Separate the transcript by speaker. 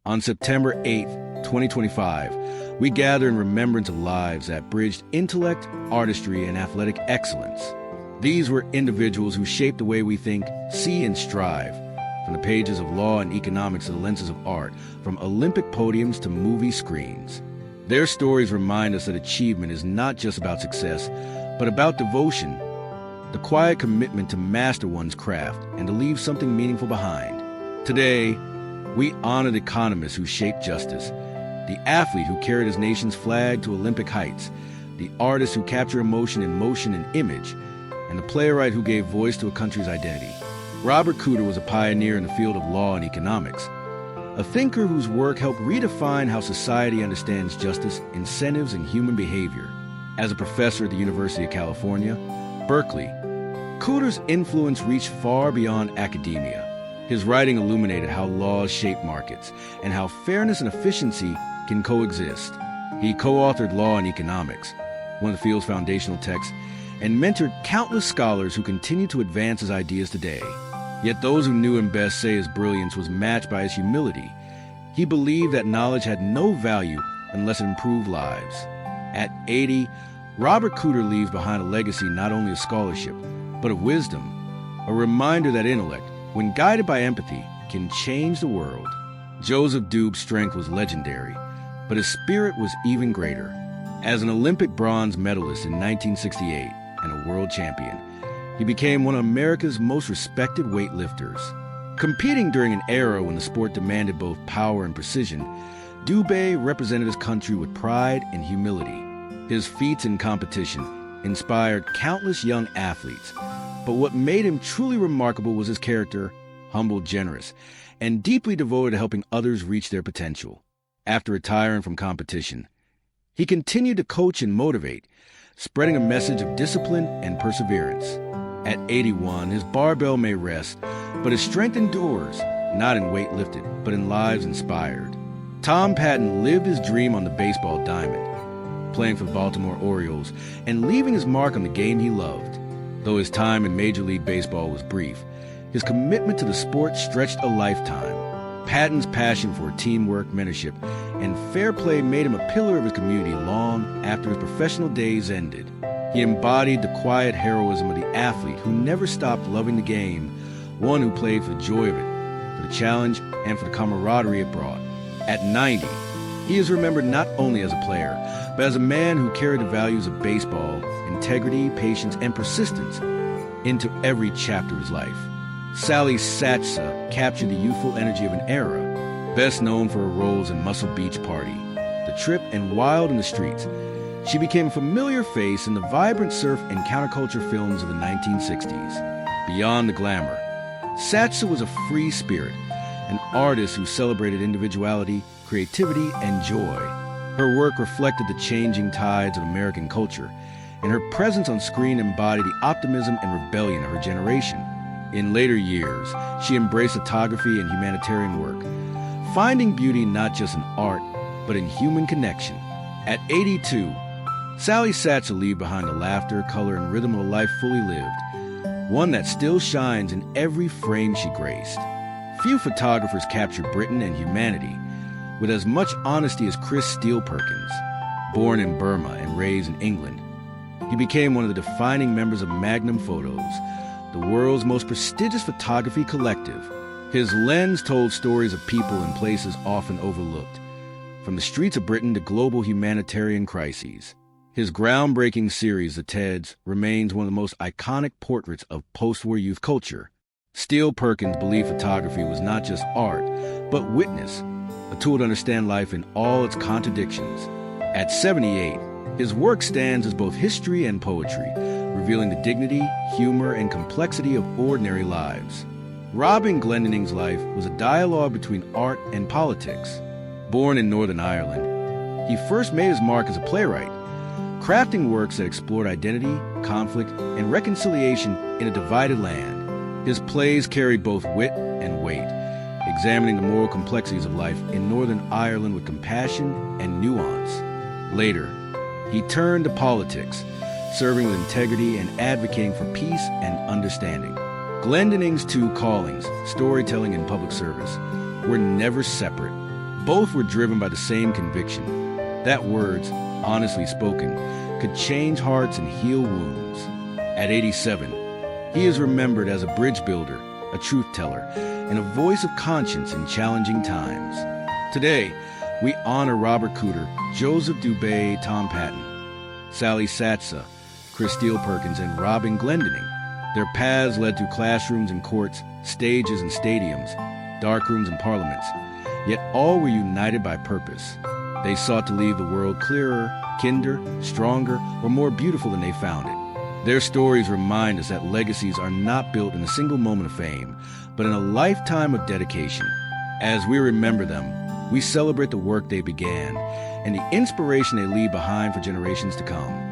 Speaker 1: On September 8th, 2025, we gather in remembrance of lives that bridged intellect, artistry, and athletic excellence. These were individuals who shaped the way we think, see, and strive. From the pages of law and economics to the lenses of art, from Olympic podiums to movie screens. Their stories remind us that achievement is not just about success, but about devotion, the quiet commitment to master one's craft and to leave something meaningful behind. Today, we honor the economist who shaped justice, the athlete who carried his nation's flag to Olympic heights, the artist who captured emotion in motion and image, and the playwright who gave voice to a country's identity. Robert Cooter was a pioneer in the field of law and economics, a thinker whose work helped redefine how society understands justice, incentives, and human behavior. As a professor at the University of California, Berkeley, Cooter's influence reached far beyond academia. His writing illuminated how laws shape markets and how fairness and efficiency can coexist. He co-authored Law and Economics, one of the field's foundational texts, and mentored countless scholars who continue to advance his ideas today. Yet those who knew him best say his brilliance was matched by his humility. He believed that knowledge had no value unless it improved lives. At 80, Robert Cooter leaves behind a legacy not only of scholarship, but of wisdom, a reminder that intellect, when guided by empathy, can change the world. Joseph Dube's strength was legendary, but his spirit was even greater. As an Olympic bronze medalist in 1968 and a world champion, he became one of America's most respected weightlifters. Competing during an era when the sport demanded both power and precision, Dube represented his country with pride and humility. His feats in competition inspired countless young athletes, but what made him truly remarkable was his character, humble, generous, and deeply devoted to helping others reach their potential. After retiring from competition, he continued to coach and motivate, spreading a message of discipline and perseverance. At 81, his barbell may rest, but his strength endures, not in weight lifted, but in lives inspired. Tom Patton lived his dream on the baseball diamond, playing for the Baltimore Orioles and leaving his mark on the game he loved. Though his time in Major League Baseball was brief, his commitment to the sport stretched a lifetime. Patton's passion for teamwork, mentorship, and fair play made him a pillar of his community long after his professional days ended. He embodied the quiet heroism of the athlete who never stopped loving the game, one who played for the joy of it, for the challenge, and for the camaraderie it brought. At 90, he is remembered not only as a player, but as a man who carried the values of baseball, integrity, patience, and persistence into every chapter of his life. Sally Satsa captured the youthful energy of an era, best known for her roles in Muscle Beach Party, The Trip, and Wild in the Streets. She became a familiar face in the vibrant surf and counterculture films of the 1960s. Beyond the glamour, Satsa was a free spirit, an artist who celebrated individuality, creativity, and joy. Her work reflected the changing tides of American culture, and her presence on screen embodied the optimism and rebellion of her generation. In later years, she embraced photography and humanitarian work, finding beauty not just in art, but in human connection. At 82, Sally Satsa leaves behind the laughter, color, and rhythm of a life fully lived, one that still shines in every frame she graced. Few photographers captured Britain and humanity with as much honesty as Chris Steele Perkins. Born in Burma and raised in England, he became one of the defining members of Magnum Photos, the world's most prestigious photography collective. His lens told stories of people and places often overlooked, from the streets of Britain to global humanitarian crises. His groundbreaking series, The Teds, remains one of the most iconic portraits of post-war youth culture. Steele Perkins believed photography was not just art, but witness, a tool to understand life in all its contradictions. At 78, his work stands as both history and poetry, revealing the dignity, humor, and complexity of ordinary lives. Robin Glendening's life was a dialogue between art and politics. Born in Northern Ireland, he first made his mark as a playwright, crafting works that explored identity, conflict, and reconciliation in a divided land. His plays carried both wit and weight, examining the moral complexities of life in Northern Ireland with compassion and nuance. Later, he turned to politics, serving with integrity and advocating for peace and understanding. Glendening's two callings, storytelling and public service, were never separate, Both were driven by the same conviction, that words, honestly spoken, could change hearts and heal wounds. At 87, he is remembered as a bridge builder, a truth teller, and a voice of conscience in challenging times. Today, we honor Robert Cooter, Joseph Dube, Tom Patton, Sally Satsa, Chris Steele Perkins, and Robin Glendinning. Their paths led through classrooms and courts, stages and stadiums, darkrooms and parliaments, yet all were united by purpose. They sought to leave the world clearer, kinder, stronger, or more beautiful than they found it. Their stories remind us that legacies are not built in a single moment of fame, but in a lifetime of dedication. As we remember them, we celebrate the work they began and the inspiration they leave behind for generations to come.